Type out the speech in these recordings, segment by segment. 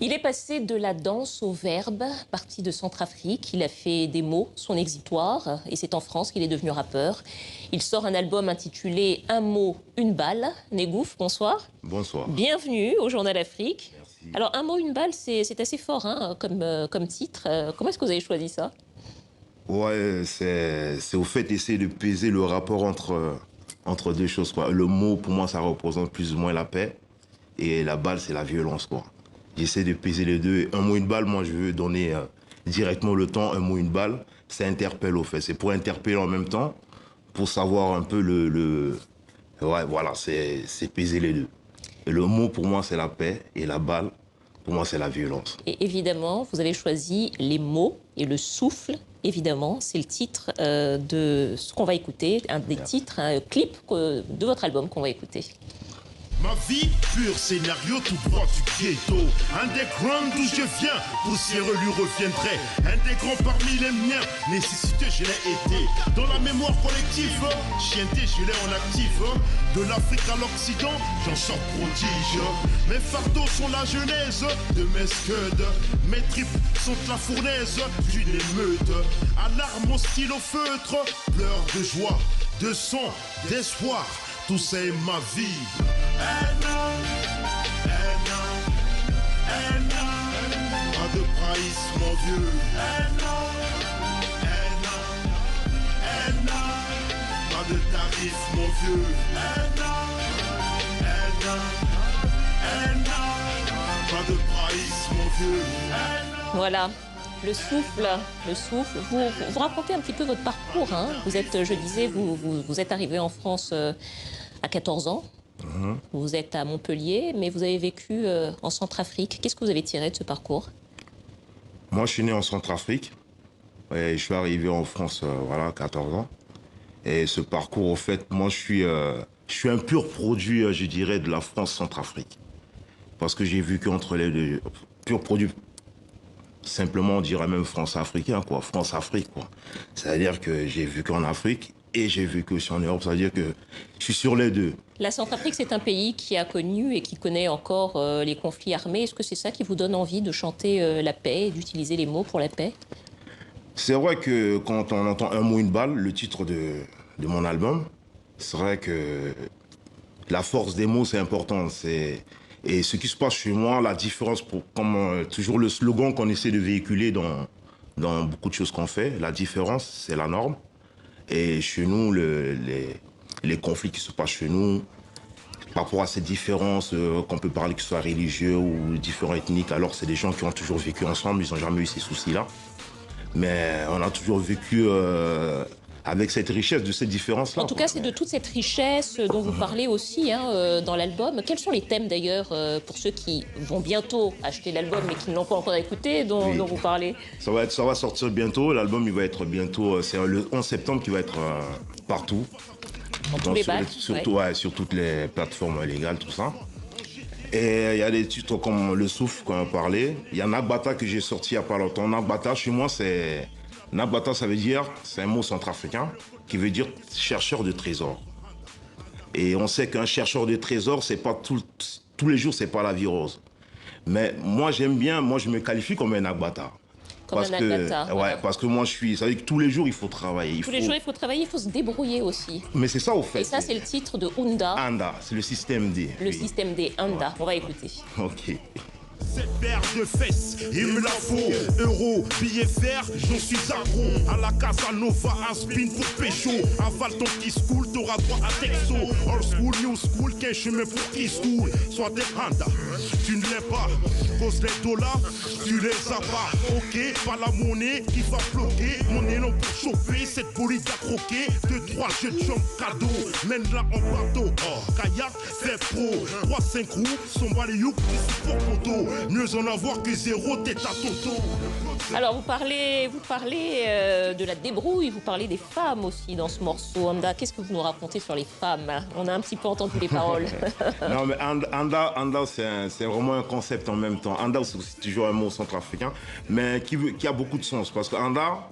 Il est passé de la danse au verbe, parti de Centrafrique. Il a fait des mots son exutoire et c'est en France qu'il est devenu rappeur. Il sort un album intitulé Un mot, une balle. Négouf, bonsoir. Bonsoir. Bienvenue au Journal Afrique. Merci. Alors, Un mot, une balle, c'est assez fort hein, comme titre. Comment est-ce que vous avez choisi ça? Ouais, c'est au fait essayer de peser le rapport entre deux choses, quoi. Le mot, pour moi, ça représente plus ou moins la paix. Et la balle, c'est la violence, quoi. J'essaie de peser les deux. Un mot, une balle, moi, je veux donner directement le temps. Un mot, une balle, ça interpelle, au fait. C'est pour interpeller en même temps, pour savoir un peu Ouais, voilà, c'est peser les deux. Et le mot, pour moi, c'est la paix. Et la balle, pour moi, c'est la violence. Et évidemment, vous avez choisi les mots et le souffle. Évidemment, c'est le titre de ce qu'on va écouter, un des titres, un clip de votre album qu'on va écouter. Ma vie, pur scénario tout droit du ghetto. Un des grands d'où je viens, poussiéreux lui reviendrait. Un des grands parmi les miens, nécessité je l'ai été. Dans la mémoire collective, chienté je l'ai en active. De l'Afrique à l'Occident, j'en sors prodige. Mes fardeaux sont la genèse de mes scuds. Mes tripes sont la fournaise d'une émeute. Alarme au stylo feutre, pleurs de joie, de sang, d'espoir. Tout ça est ma vie. Pas de price, mon vieux. Pas de tarif, mon vieux. Pas de price, mon vieux. Voilà, le souffle. Vous racontez un petit peu votre parcours. Hein. Vous êtes, je disais, vous êtes arrivé en France à 14 ans. Vous êtes à Montpellier, mais vous avez vécu en Centrafrique. Qu'est-ce que vous avez tiré de ce parcours? Moi, je suis né en Centrafrique. Et je suis arrivé en France, voilà, à 14 ans. Et ce parcours, au fait, moi, je suis un pur produit, je dirais, de la France-Centrafrique. Parce que j'ai vécu entre les deux. Pur produit, simplement, on dirait même France-Africain, quoi. France-Afrique, quoi. C'est-à-dire que j'ai vécu en Afrique et j'ai vécu aussi en Europe. C'est-à-dire que je suis sur les deux. La Centrafrique, c'est un pays qui a connu et qui connaît encore les conflits armés. Est-ce que c'est ça qui vous donne envie de chanter la paix et d'utiliser les mots pour la paix? C'est vrai que quand on entend Un mot, une balle, le titre de mon album, c'est vrai que la force des mots, c'est important. Et ce qui se passe chez moi, la différence, comme toujours le slogan qu'on essaie de véhiculer dans beaucoup de choses qu'on fait, la différence, c'est la norme. Et chez nous, les conflits qui se passent chez nous, par rapport à ces différences, qu'on peut parler que ce soit religieux ou différents ethniques, alors c'est des gens qui ont toujours vécu ensemble, ils n'ont jamais eu ces soucis-là. Mais on a toujours vécu avec cette richesse de ces différences-là. En tout cas, c'est de toute cette richesse dont vous parlez aussi hein, dans l'album. Quels sont les thèmes d'ailleurs pour ceux qui vont bientôt acheter l'album mais qui ne l'ont pas encore écouté, dont vous parlez? Ça va sortir bientôt. L'album, il va être bientôt, c'est le 11 septembre qui va être partout. Dans tous les bacs, surtout, ouais, sur toutes les plateformes légales, tout ça. Et il y a des titres comme Le Souffle, qu'on a parlé. Il y a Nagbata que j'ai sorti il n'y a pas longtemps. Nagbata, chez moi, c'est... Nagbata, ça veut dire, c'est un mot centrafricain qui veut dire chercheur de trésors. Et on sait qu'un chercheur de trésors, c'est pas tous les jours, c'est pas la vie rose. Mais moi, j'aime bien, moi, je me qualifie comme un Nagbata. Comme un Nagbata. Ouais, parce que moi, ça veut dire que tous les jours, il faut travailler. Tous les jours, il faut travailler, il faut se débrouiller aussi. Mais c'est ça, au fait. Et ça, c'est le titre de Unda. Anda, c'est le système D. Le système D, Unda. Ouais. On va écouter. Ok. Cette paire de fesses, il me la faut. Euro, billet vert, j'en suis accro. À la Casanova, un spin pour pécho. Avale ton petit school, t'auras droit à texto. Old school, new school, qu'un chemin pour qui school. Soit des Honda, tu ne l'es pas. Cause les dollars, tu les as pas. Ok, pas la monnaie qui va bloquer. Mon élan pour chauffer, cette bolide à croquer. 2-3 jeux de chambre cadeau, mène-la en bateau. Oh, kayak, fait pro. 3-5 roues, son balayou, qui pour poteau. Mieux en avoir que zéro tête à tonton. Alors, vous parlez de la débrouille, vous parlez des femmes aussi dans ce morceau. Anda, qu'est-ce que vous nous racontez sur les femmes? On a un petit peu entendu les paroles. Non, mais Anda c'est vraiment un concept en même temps. Anda, c'est toujours un mot centrafricain, mais qui a beaucoup de sens. Parce que Anda,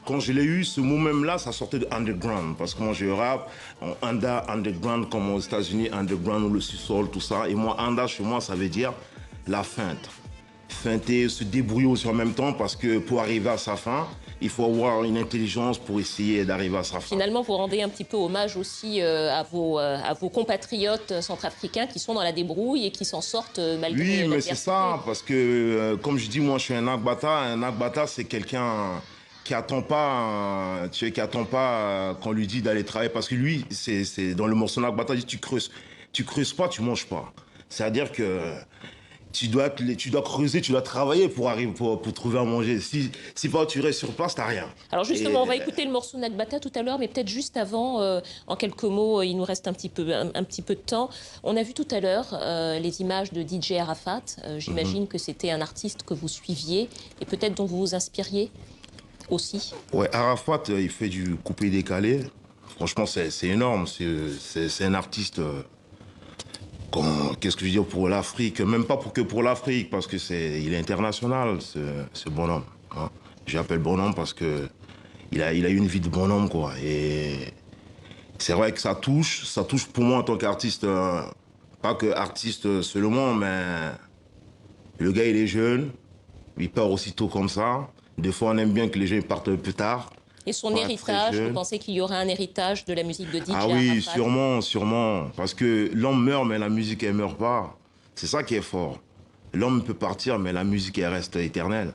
quand je l'ai eu, ce mot même là, ça sortait de underground. Parce que moi, je rappe en Anda, underground, comme aux États-Unis, underground ou le sous-sol, tout ça. Et moi, Anda, chez moi, ça veut dire la feinte. feinter, se débrouiller aussi en même temps parce que pour arriver à sa fin, il faut avoir une intelligence pour essayer d'arriver à sa fin. Finalement, vous rendez un petit peu hommage aussi à vos compatriotes centrafricains qui sont dans la débrouille et qui s'en sortent malgré Oui, mais c'est l'adversité. ça, parce que comme je dis, moi je suis un Agbata. Un Agbata, c'est quelqu'un qui attend pas, qui attend pas qu'on lui dise d'aller travailler. Parce que lui, c'est dans le morceau Agbata, il dit tu creuses pas, tu manges pas. C'est-à-dire que tu dois creuser, tu dois travailler pour arriver pour trouver à manger. Si pas tu restes sur place, t'as rien. Alors justement, on va écouter le morceau Nagbata tout à l'heure, mais peut-être juste avant, en quelques mots, il nous reste un petit peu de temps. On a vu tout à l'heure les images de DJ Arafat. J'imagine que c'était un artiste que vous suiviez et peut-être dont vous vous inspiriez aussi. Ouais, Arafat, il fait du coupé-décalé. Franchement, c'est énorme. C'est un artiste... Qu'est-ce que je veux dire pour l'Afrique? Même pas que pour l'Afrique, parce que il est international, ce bonhomme. Hein. J'appelle bonhomme parce que il a eu une vie de bonhomme, quoi. Et c'est vrai que ça touche pour moi en tant qu'artiste, pas que artiste seulement, mais le gars il est jeune, il part aussitôt comme ça. Des fois on aime bien que les gens partent plus tard. Et son héritage, vous pensez qu'il y aurait un héritage de la musique de DJ Ah oui, Arafat? sûrement. Parce que l'homme meurt, mais la musique, elle meurt pas. C'est ça qui est fort. L'homme peut partir, mais la musique, elle reste éternelle.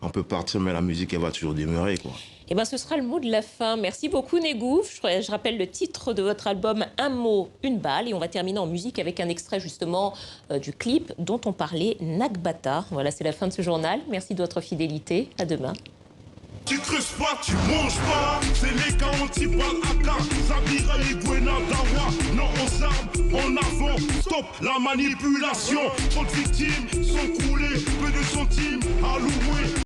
On peut partir, mais la musique, elle va toujours demeurer, quoi. Eh bien, ce sera le mot de la fin. Merci beaucoup, Négouf. Je rappelle le titre de votre album, Un mot, une balle. Et on va terminer en musique avec un extrait, justement, du clip dont on parlait, Nagbata. Voilà, c'est la fin de ce journal. Merci de votre fidélité. À demain. Tu creuses pas, tu manges pas. C'est les Kaantibal Aka, Zabira et Dawa. Non aux armes, en avant, stop la manipulation. Trop de victimes sont coulées, peu de centimes.